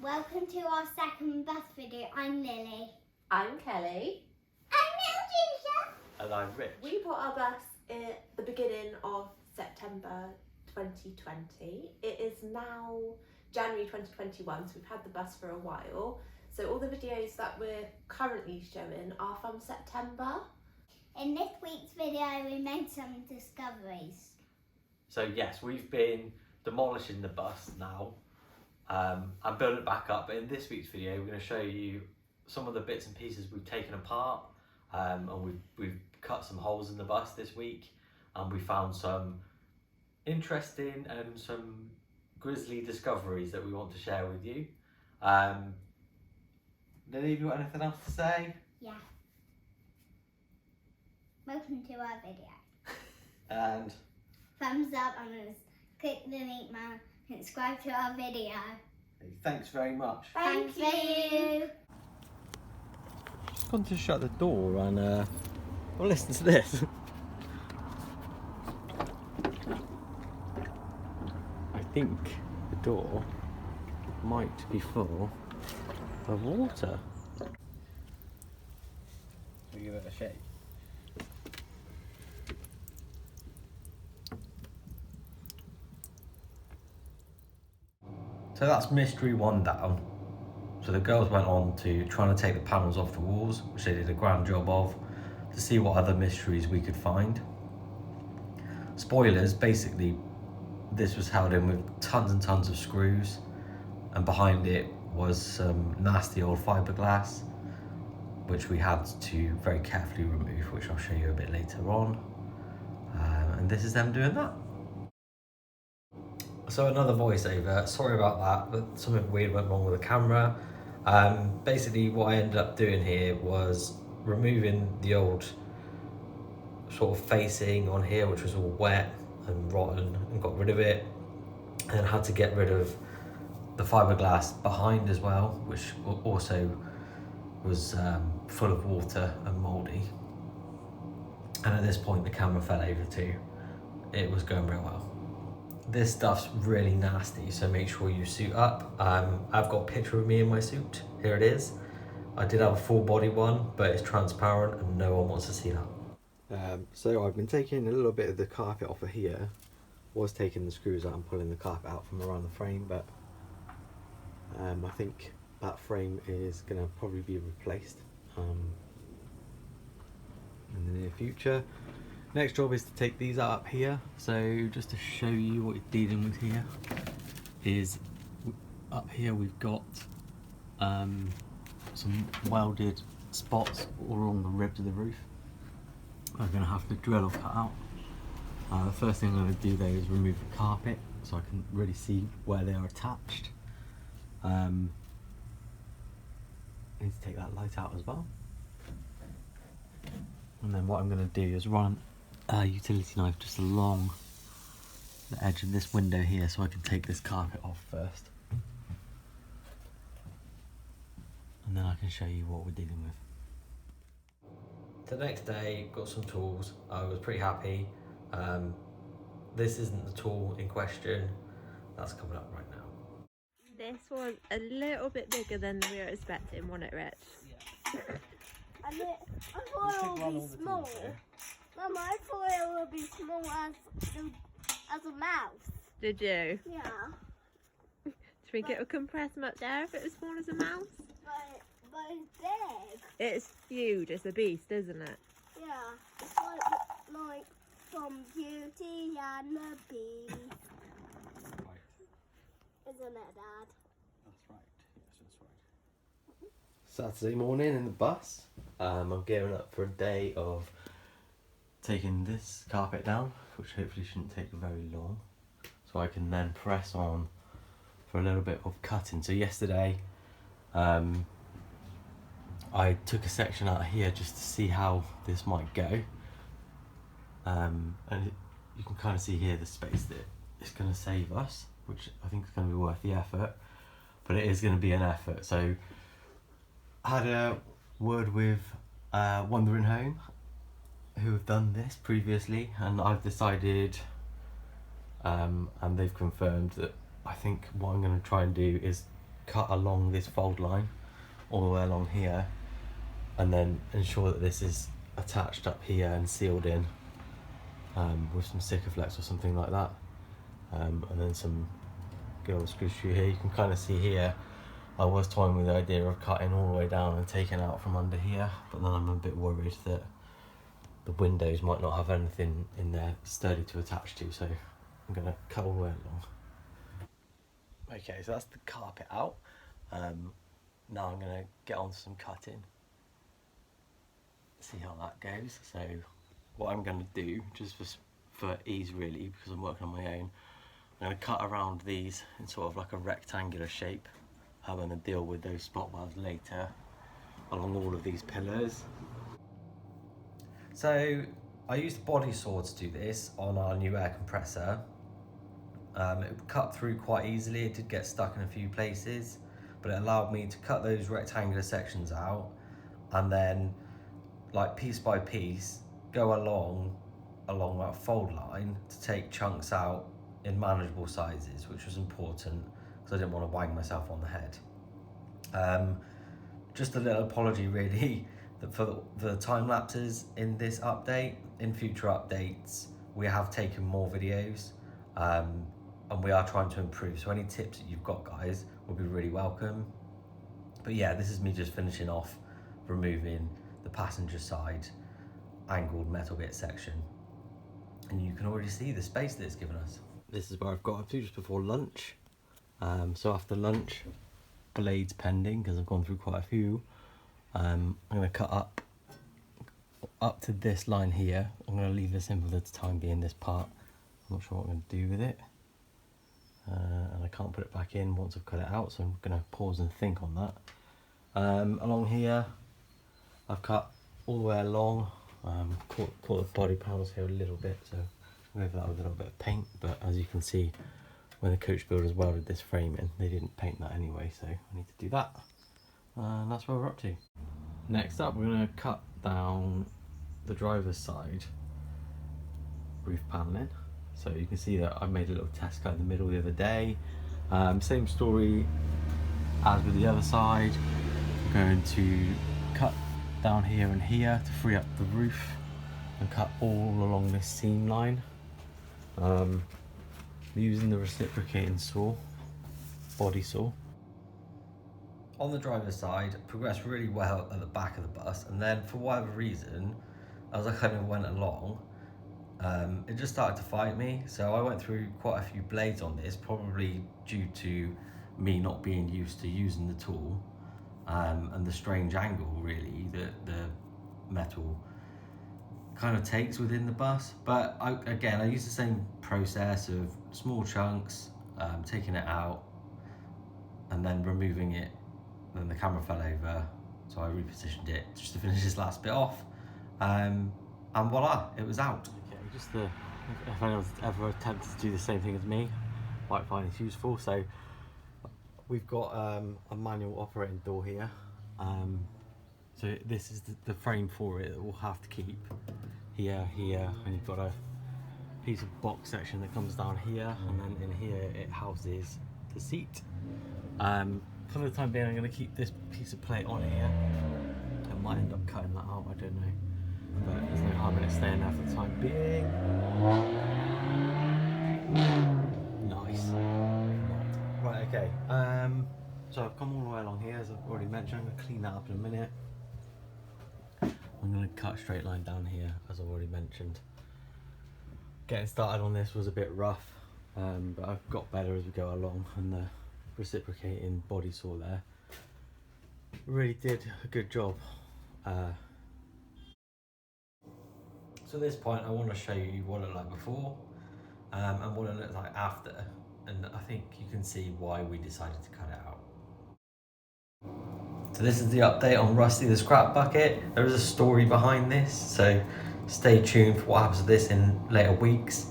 Welcome to our second bus video. I'm Lily. I'm Kelly. I'm Little Ginger. And I'm Rich. We bought our bus at the beginning of September 2020. It is now January 2021, so we've had the bus for a while. So all the videos that we're currently showing are from September. In this week's video, we made some discoveries. So yes, we've been demolishing the bus now and building it back up. But in this week's video, we're going to show you some of the bits and pieces we've taken apart, and we've cut some holes in the bus this week, and we found some interesting and some grisly discoveries that we want to share with you. Lily, have you got anything else to say? Yeah. Welcome to our video. And Thumbs up and click the link now and subscribe to our video. thanks very much. Thank you. Just gone to shut the door and well, listen to this. I think the door might be full of water. Shall we give it a shake? So that's mystery one down. So the girls went on to trying to take the panels off the walls, which they did a grand job of, to see what other mysteries we could find. Spoilers, basically this was held in with tons and tons of screws, and behind it was some nasty old fiberglass, which we had to very carefully remove, which I'll show you a bit later on. And this is them doing that. So another voiceover, sorry about that, but something weird went wrong with the camera. Basically what I ended up doing here was removing the old sort of facing on here, which was all wet and rotten, and got rid of it. And then had to get rid of the fiberglass behind as well, which also was full of water and mouldy. And at this point the camera fell over too. It was going real well. This stuff's really nasty, so make sure you suit up. I've got a picture of me in my suit. Here it is. I did have a full body one, but it's transparent and no one wants to see that. So I've been taking a little bit of the carpet off of here. Was taking the screws out and pulling the carpet out from around the frame, but I think that frame is going to probably be replaced in the near future. Next job is to take these out up here. So just to show you what you're dealing with here is up here we've got some welded spots all along the ribs of the roof. I'm going to have to drill or cut out. The first thing I'm going to do though is remove the carpet so I can really see where they are attached. I need to take that light out as well. And then what I'm going to do is run a utility knife just along the edge of this window here so I can take this carpet off first. And then I can show you what we're dealing with. The next day, got some tools. I was pretty happy. This isn't the tool in question. That's coming up right now. This was a little bit bigger than we were expecting, wasn't it, Rich? I thought it would be small. Mama, I thought it would be small as a mouse. Did you? Yeah. Do you think it would compress much air if it was small as a mouse? But it's big. It's huge, it's a beast, isn't it? Yeah. It's like from Beauty and the Beast. Right. Isn't it, Dad? That's right. Yes, that's right. Saturday morning in the bus. I'm gearing up for a day of taking this carpet down, which hopefully shouldn't take very long, so I can then press on for a little bit of cutting. So yesterday I took a section out of here just to see how this might go, and you can kind of see here the space that it's going to save us, which I think is going to be worth the effort, but it is going to be an effort. So I had a word with Wandering Home, who have done this previously, and I've decided and they've confirmed that I think what I'm going to try and do is cut along this fold line all the way along here, and then ensure that this is attached up here and sealed in with some Sikaflex or something like that, and then some good old screw through here. You can kind of see here I was toying with the idea of cutting all the way down and taking out from under here, but then I'm a bit worried that the windows might not have anything in there sturdy to attach to, so I'm going to cut all the way along. Okay, so that's the carpet out. Now I'm going to get on to some cutting, see how that goes. So what I'm going to do, just for ease really, because I'm working on my own, I'm going to cut around these in sort of like a rectangular shape. I'm going to deal with those spot welds later along all of these pillars. So I used a body saw to do this on our new air compressor. It cut through quite easily. It did get stuck in a few places, but it allowed me to cut those rectangular sections out and then, like, piece by piece, go along that fold line to take chunks out in manageable sizes, which was important because I didn't want to wang myself on the head. Just a little apology really that for the time lapses in this update. In future updates we have taken more videos, and we are trying to improve, so any tips that you've got, guys, will be really welcome. But yeah, this is me just finishing off removing the passenger side angled metal bit section, and you can already see the space that it's given us. This is where I've got up to just before lunch. So after lunch, blades pending because I've gone through quite a few. I'm going to cut up to this line here. I'm going to leave this in for the time being, this part. I'm not sure what I'm going to do with it. And I can't put it back in once I've cut it out, so I'm going to pause and think on that. Along here, I've cut all the way along. Caught the body panels here a little bit, so I'm over that with a little bit of paint, but as you can see, when the coach builders welded this frame in, they didn't paint that anyway, so I need to do that. And that's where we're up to. Next up, we're going to cut down the driver's side roof paneling. So you can see that I made a little test cut in the middle the other day. Same story as with the other side. I'm going to cut down here and here to free up the roof and cut all along this seam line. Using the reciprocating saw, body saw. On the driver's side, progressed really well at the back of the bus, and then for whatever reason, as I kind of went along, it just started to fight me. So I went through quite a few blades on this, probably due to me not being used to using the tool, and the strange angle really that the metal kind of takes within the bus. But I used the same process of small chunks, taking it out and then removing it. Then the camera fell over, so I repositioned it just to finish this last bit off, and voila, it was out. Okay, just if anyone's ever attempted to do the same thing as me, might find it's useful. So we've got a manual operating door here. So this is the frame for it that we'll have to keep here, and you've got a piece of box section that comes down here, and then in here it houses the seat. For the time being, I'm going to keep this piece of plate on here. I might end up cutting that out, I don't know, but there's no harm in it staying there for the time being. Nice. Right, okay. So I've come all the way along here, as I've already mentioned. I'm going to clean that up in a minute. I'm going to cut a straight line down here, as I've already mentioned. Getting started on this was a bit rough, but I've got better as we go along, and the reciprocating body saw there really did a good job. So at this point I want to show you what it looked like before, and what it looked like after, and I think you can see why we decided to cut it out. So this is the update on Rusty the scrap bucket. There is a story behind this, so stay tuned for what happens to this in later weeks.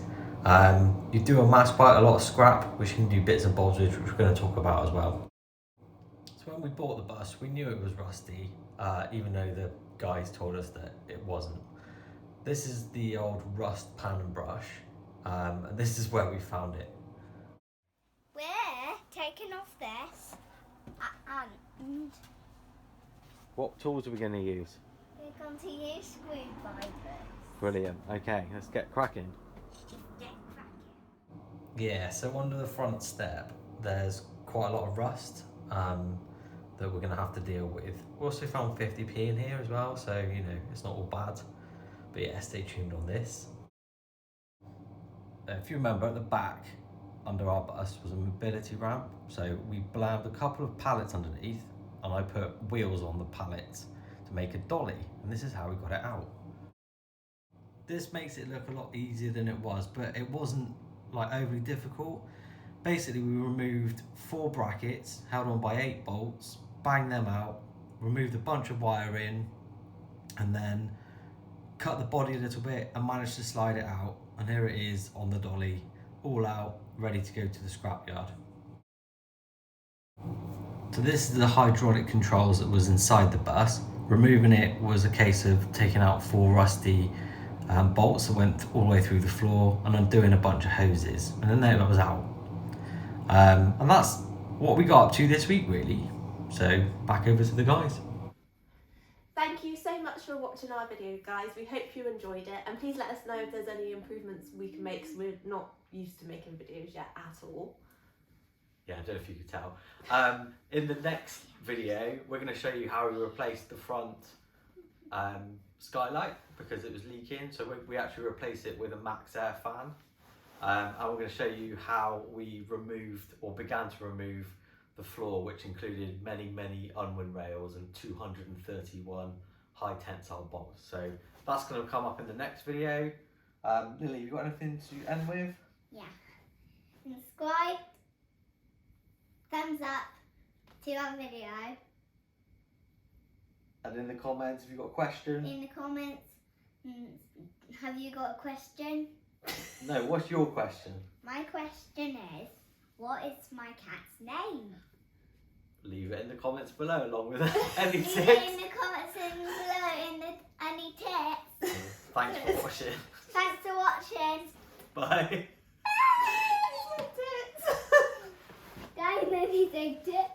You do amass quite a lot of scrap, which you can do bits and bobs with, which we're going to talk about as well. So when we bought the bus, we knew it was rusty, even though the guys told us that it wasn't. This is the old rust pan and brush, and this is where we found it. We're taking off this And What tools are we going to use? we're going to use screwdrivers. Brilliant. Okay, let's get cracking. Get cracking. Yeah, so under the front step, there's quite a lot of rust that we're going to have to deal with. We also found 50p in here as well, so you know, it's not all bad. But yeah, stay tuned on this. If you remember, at the back under our bus was a mobility ramp, so we blabbed a couple of pallets underneath, and I put wheels on the pallets to make a dolly, and this is how we got it out. This makes it look a lot easier than it was, but it wasn't like overly difficult. Basically, we removed 4 brackets held on by 8 bolts, banged them out, removed a bunch of wiring, and then cut the body a little bit and managed to slide it out. And here it is on the dolly, all out, ready to go to the scrapyard. So this is the hydraulic controls that was inside the bus. Removing it was a case of taking out 4 rusty bolts that went all the way through the floor and undoing a bunch of hoses, and then that was out. And that's what we got up to this week, really. So back over to the guys. Thank you so much for watching our video, guys. We hope you enjoyed it, and please let us know if there's any improvements we can make, because we're not used to making videos yet at all. Yeah, I don't know if you could tell. In the next video, we're going to show you how we replaced the front skylight because it was leaking. So we actually replaced it with a Max Air fan. And we're going to show you how we removed or began to remove the floor, which included many, many unwind rails and 231 high tensile bolts. So that's going to come up in the next video. Lily, you got anything to end with? Yeah. Subscribe. Thumbs up to our video. And in the comments, if you've got a question. In the comments, have you got a question? No, what's your question? My question is, what is my cat's name? Leave it in the comments below along with any tips. Leave it in the comments below any tips. Thanks for watching. Thanks for watching. Bye. Guys, maybe they did.